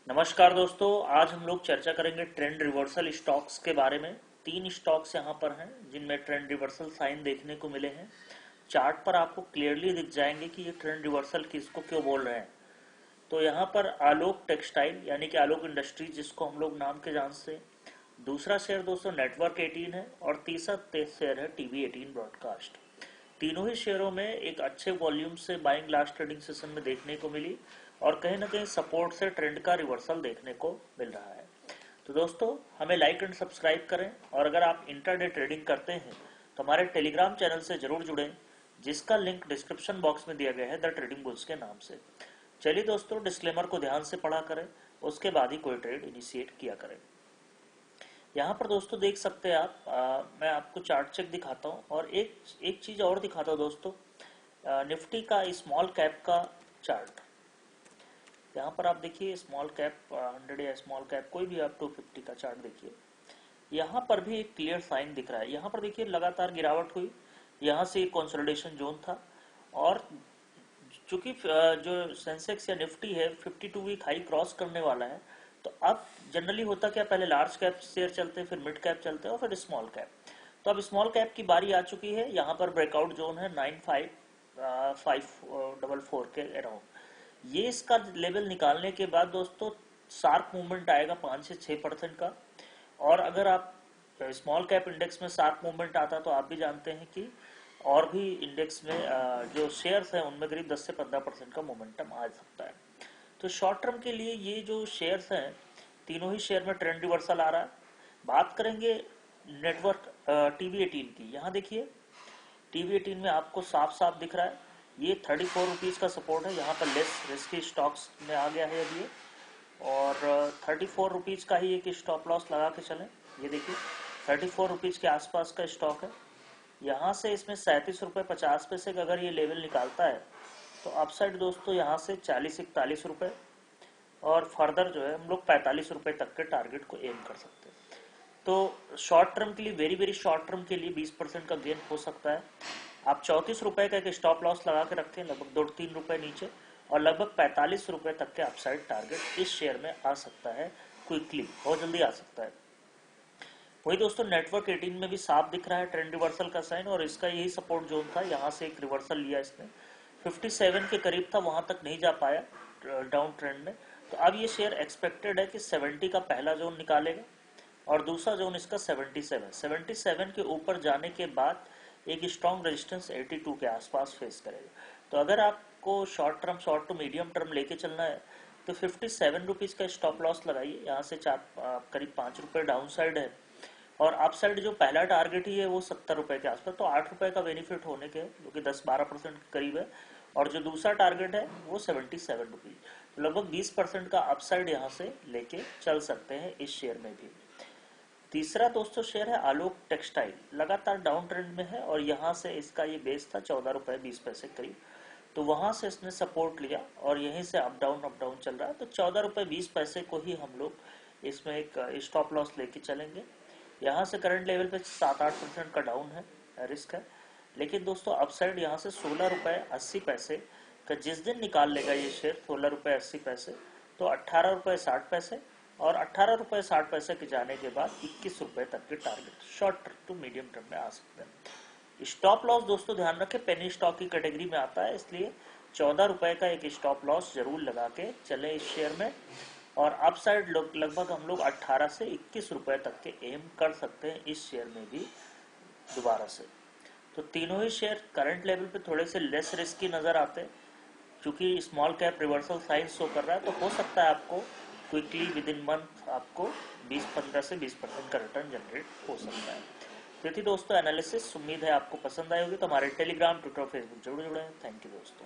नमस्कार दोस्तों, आज हम लोग चर्चा करेंगे ट्रेंड रिवर्सल स्टॉक्स के बारे में। तीन स्टॉक्स यहाँ पर हैं जिनमें ट्रेंड रिवर्सल साइन देखने को मिले हैं। चार्ट पर आपको क्लियरली दिख जाएंगे कि ये ट्रेंड रिवर्सल किसको क्यों बोल रहे हैं। तो यहाँ पर आलोक टेक्सटाइल यानी कि आलोक इंडस्ट्रीज जिसको हम लोग नाम के जानते हैं। दूसरा शेयर दोस्तों नेटवर्क 18 है और तीसरा शेयर है टीवी 18 ब्रॉडकास्ट। तीनों ही शेयरों में एक अच्छे वॉल्यूम से बाइंग लास्ट ट्रेडिंग सेशन में देखने को मिली और कहीं ना कहीं सपोर्ट से ट्रेंड का रिवर्सल देखने को मिल रहा है। तो दोस्तों हमें लाइक एंड सब्सक्राइब करें और अगर आप इंट्राडे ट्रेडिंग करते हैं तो हमारे टेलीग्राम चैनल से जरूर जुड़ें जिसका लिंक डिस्क्रिप्शन बॉक्स में दिया गया है द ट्रेडिंग बुल्स के नाम से। चलिए दोस्तों डिस्क्लेमर को ध्यान से पढ़ा करें, उसके बाद ही कोई ट्रेड इनिशिएट किया करें। यहाँ पर दोस्तों देख सकते हैं आप, मैं आपको चार्ट चेक दिखाता हूँ और एक चीज और दिखाता हूँ दोस्तों, निफ्टी का स्मॉल कैप का चार्ट। यहाँ पर आप देखिए स्मॉल कैप 100 या स्मॉल कैप कोई भी आप 250 का चार्ट देखिए, यहाँ पर भी एक क्लियर साइन दिख रहा है। यहाँ पर देखिए लगातार गिरावट हुई, यहाँ से एक कंसोलिडेशन जोन था और चूंकि जो सेंसेक्स या निफ्टी है 52 वीक हाई क्रॉस करने वाला है। तो अब जनरली होता क्या, पहले लार्ज कैप शेयर चलते हैं, फिर मिड कैप चलते हैं और फिर स्मॉल कैप। तो अब स्मॉल कैप की बारी आ चुकी है। यहाँ पर ब्रेकआउट जोन है 95,544 के अराउंड। ये इसका लेवल निकालने के बाद दोस्तों शार्प मूवमेंट आएगा 5 से 6% का। और अगर आप स्मॉल कैप इंडेक्स में शार्प मूवमेंट आता तो आप भी जानते हैं कि और भी इंडेक्स में जो शेयर्स हैं उनमें करीब 10 से 15% का मोमेंटम आ सकता है। तो शॉर्ट टर्म के लिए ये जो शेयर्स हैं, तीनों ही शेयर में ट्रेंड रिवर्सल आ रहा है। बात करेंगे नेटवर्क टीवी 18 की। यहाँ देखिए टीवी 18 में आपको साफ साफ दिख रहा है ये 34 रुपीज़ का सपोर्ट है। यहाँ पर लेस रिस्की स्टॉक्स में आ गया है अभी और 34 रुपीज़ का ही एक स्टॉप लॉस लगा के चलें। ये देखिए 34 रुपीज़ के आसपास का स्टॉक है। यहाँ से इसमें 37 रुपये 50 पैसे का अगर ये लेवल निकालता है तो अपसाइड दोस्तों यहाँ से 40-41 रुपये और फर्दर जो है हम लोग 45 रुपये तक के टारगेट को एम कर सकते हैं। तो शॉर्ट टर्म के लिए वेरी शॉर्ट टर्म के लिए 20% का गेन हो सकता है। आप 34 रुपये का एक स्टॉप लॉस लगा के रखें, लगभग 2-3 रुपये नीचे, और लगभग 45 रुपये तक के अपसाइड टारगेट इस शेयर में आ सकता है। क्विकली बहुत जल्दी आ सकता है। वही दोस्तों नेटवर्क 18 में भी साफ दिख रहा है ट्रेंड रिवर्सल का साइन और इसका यही सपोर्ट जोन था। यहाँ से एक रिवर्सल लिया इसने, 57 के करीब था, वहां तक नहीं जा पाया डाउन ट्रेंड में। तो अब ये शेयर एक्सपेक्टेड है कि 70 का पहला जोन निकालेगा और दूसरा जोन इसका 77 के ऊपर जाने के बाद एक स्ट्रॉन्ग रेजिस्टेंस 82 के आसपास फेस करेगा। तो अगर आपको शॉर्ट टू मीडियम टर्म लेके चलना है तो 57 रुपीज़ का स्टॉप लॉस लगाइए। यहाँ से करीब 5 रुपये डाउन साइड है और अप साइड जो पहला टारगेट ही है वो 70 रुपये के आसपास, तो 8 रुपये का बेनिफिट होने के जो कि 10-12% के करीब है। और जो दूसरा टारगेट है वो 77 रुपीज़, तो लगभग 20% का अपसाइड यहाँ से लेके चल सकते हैं इस शेयर में भी। तीसरा दोस्तों शेयर है आलोक टेक्सटाइल, लगातार डाउन ट्रेंड में है और यहाँ से इसका ये बेस था 14 रुपये 20 पैसे करीब। तो वहां से इसने सपोर्ट लिया और यहीं से अप डाउन चल रहा है। तो 14 रुपये 20 पैसे को ही हम लोग इसमें एक स्टॉप लॉस लेके चलेंगे। यहाँ से करंट लेवल पे 7-8% का डाउन है, रिस्क है। लेकिन दोस्तों अपसाइड यहाँ से 16 रुपये 80 पैसे का जिस दिन निकाल लेगा ये शेयर 16 रुपये 80 पैसे, तो 18 रुपये 60 पैसे और 18 रुपये 60 पैसे के जाने के बाद 21 रुपये तक के target short to medium term में आ सकते हैं। स्टॉप लॉस दोस्तों ध्यान रखें पेनी स्टॉक की कैटेगरी में आता है, इसलिए 14 रुपये का एक स्टॉप लॉस जरूर लगा के चले इस शेयर में। और अपसाइड लगभग हम लोग 18 से 21 रुपए तक के एम कर सकते हैं इस शेयर में भी दोबारा से। तो तीनों ही शेयर करंट लेवल पे थोड़े से लेस रिस्की नजर आते हैं क्योंकि small cap reversal sign show कर रहा है। तो हो सकता है आपको क्विकली विद इन मंथ आपको 15 से 20% का रिटर्न जनरेट हो सकता है। तो थी दोस्तों एनालिसिस, उम्मीद है आपको पसंद आई होगी। तो हमारे टेलीग्राम, ट्विटर, फेसबुक जरूर जुड़े हैं। थैंक यू दोस्तों।